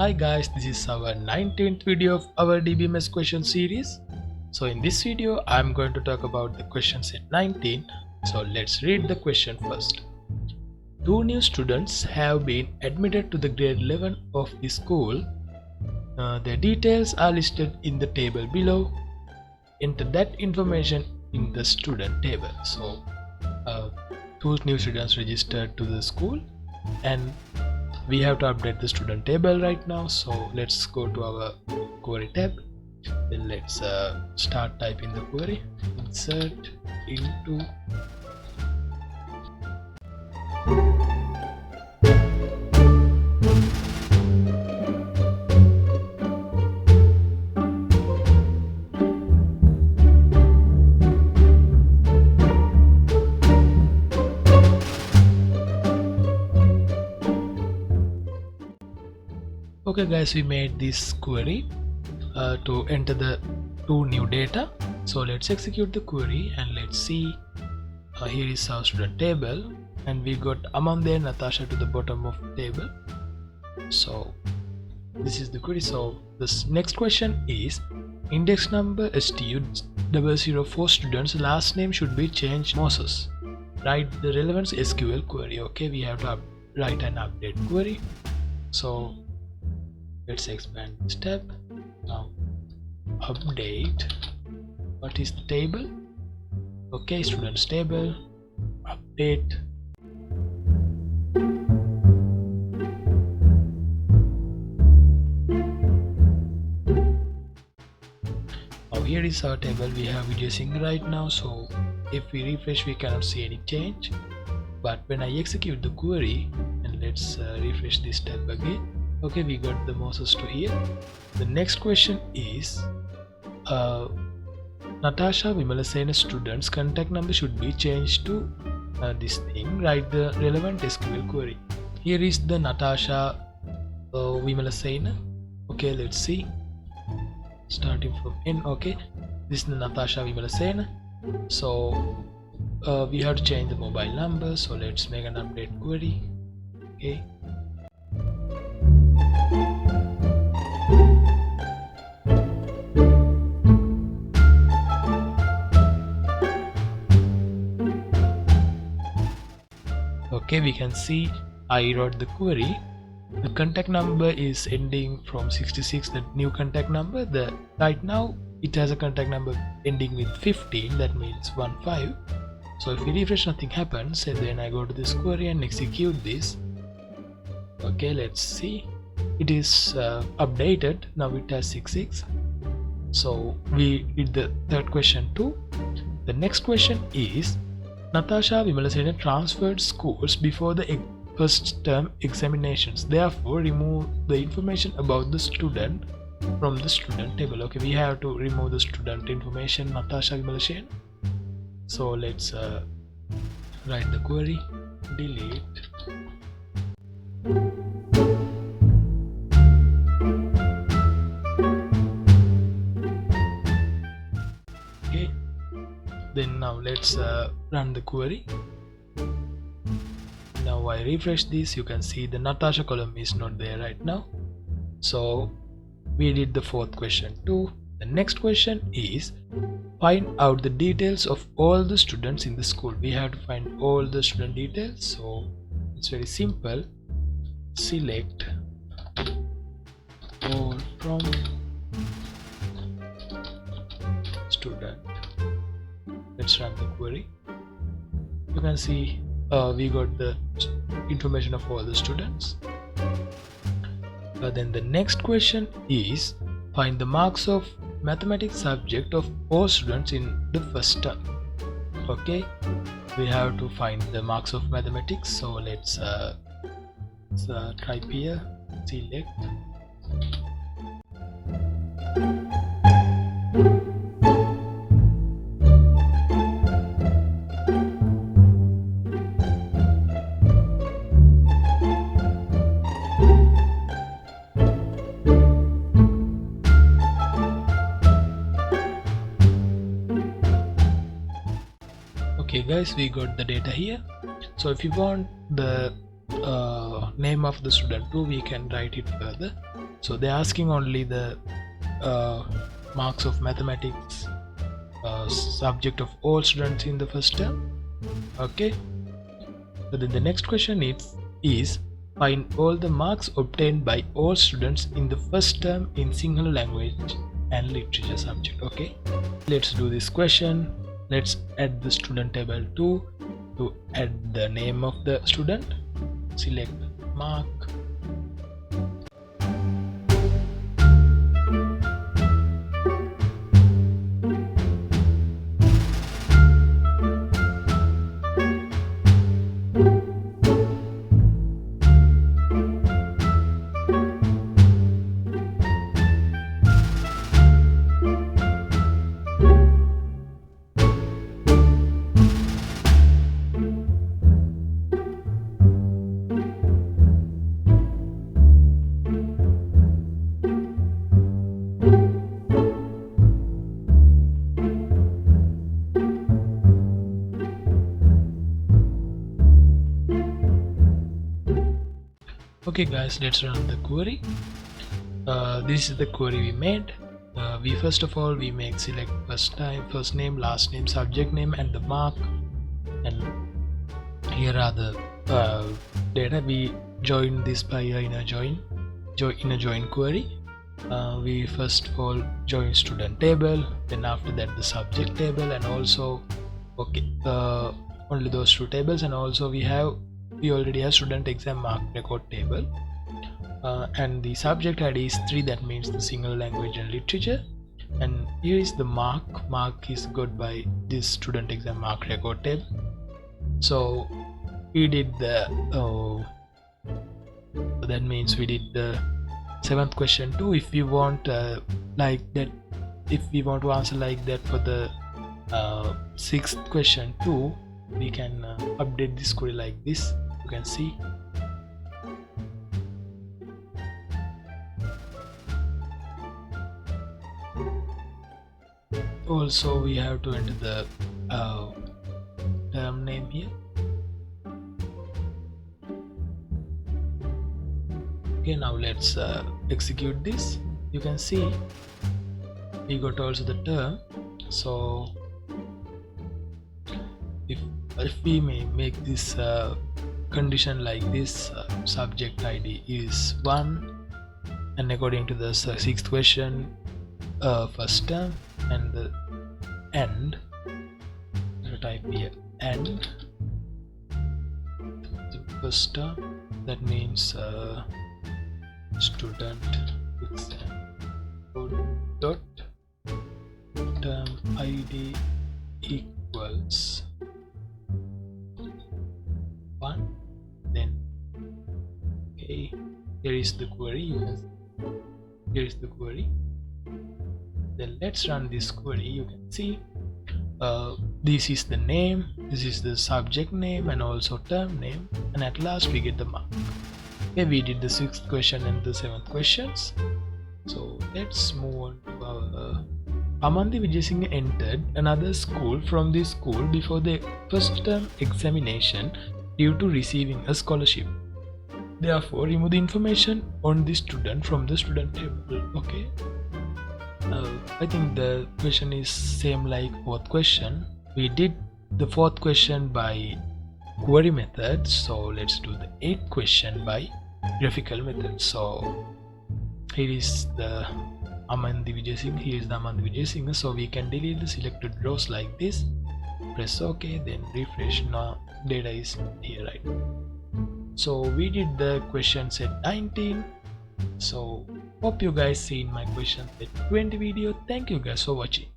Hi guys, this is our 19th video of our DBMS question series. So in this video I'm going to talk about the question set 19. So let's read the question first. Two new students have been admitted to the grade 11 of the school. Their details are listed in the table below. Enter that information in the student table. So two new students registered to the school and we have to update the student table right now. So let's go to our query tab. Then let's start typing the query. Insert into Okay guys, we made this query to enter the two new data. So let's execute the query and let's see. Here is our student table and we got Aman and Natasha to the bottom of the table. So this is the query. So this next question is index number STU004 students last name should be changed Moses. Write the relevant SQL query. Okay, we have to write an update query. So let's expand this tab. Now update, what is the table? Okay, students table, update. Now here is our table. We have reducing right now, so if we refresh we cannot see any change, but when I execute the query and let's refresh this tab again. Okay, we got the Moses to here. The next question is Natasha Vimalasena students contact number should be changed to this thing. Write the relevant SQL query. Here is the Natasha Vimalasena. Okay, let's see. Starting from N. Okay, this is the Natasha Vimalasena. So we have to change the mobile number. So let's make an update query. Okay. Okay, we can see I wrote the query. The contact number is ending from 66, the new contact number. Right now it has a contact number ending with 15, that means 15. So if we refresh nothing happens, and then I go to this query and execute this. Okay, let's see. It is updated. Now it has 66. So we did the third question too. The next question is Natasha Vimalasena transferred schools before the first term examinations. Therefore, remove the information about the student from the student table. Okay, we have to remove the student information Natasha Vimalasena. So let's write the query. Delete. Okay. Then now let's run the query. Now I refresh this, you can see the Natasha column is not there right now. So we did the fourth question too. The next question is find out the details of all the students in the school. We have to find all the student details. So it's very simple. Select all from student. Let's run the query. You can see we got the information of all the students. Then the next question is find the marks of mathematics subject of all students in the first term. Okay, we have to find the marks of mathematics. So let's type here, select. Okay guys, we got the data here. So if you want the name of the student too, we can write it further. So they're asking only the marks of mathematics subject of all students in the first term. Okay, so then the next question is find all the marks obtained by all students in the first term in Sinhala language and literature subject. Okay, let's do this question. Let's add the student table too. To add the name of the student, select mark. Okay guys, let's run the query. This is the query we made. We first of all make select first name, last name, subject name and the mark, and here are the data. We join this by inner join query. We first of all join student table, then after that the subject table, and also only those two tables, and also we already have student exam mark record table, and the subject ID is 3, that means the Sinhala language and literature, and here is the mark is got by this student exam mark record table. So we did the that means we did the 7th question too. If we want like that, if we want to answer like that for the 6th question too, we can update this query like this. You can see also we have to enter the term name here. Okay, now let's execute this. You can see we got also the term. So if we may make this condition like this, subject ID is 1, and according to the 6th question, first term, and the end, type here end, the first term, that means student dot term ID equals 1. Then okay, here is the query. You can see here is the query. Then let's run this query. You can see this is the name, this is the subject name, and also term name, and at last we get the mark. Okay, we did the 6th question and the 7th questions. So let's move on to our Amandi Vijayasinghe entered another school from this school before the first term examination due to receiving a scholarship. Therefore, remove the information on the student from the student table. Okay, I think the question is same like 4th question. We did the 4th question by query method, so let's do the 8th question by graphical method. So here is the Amandi Vijayasinghe, here is the Amandi Vijayasinghe. So we can delete the selected rows like this, press OK, then refresh. Now data is here, right? So we did the question set 19. So hope you guys seen my question set 20 video. Thank you guys for watching.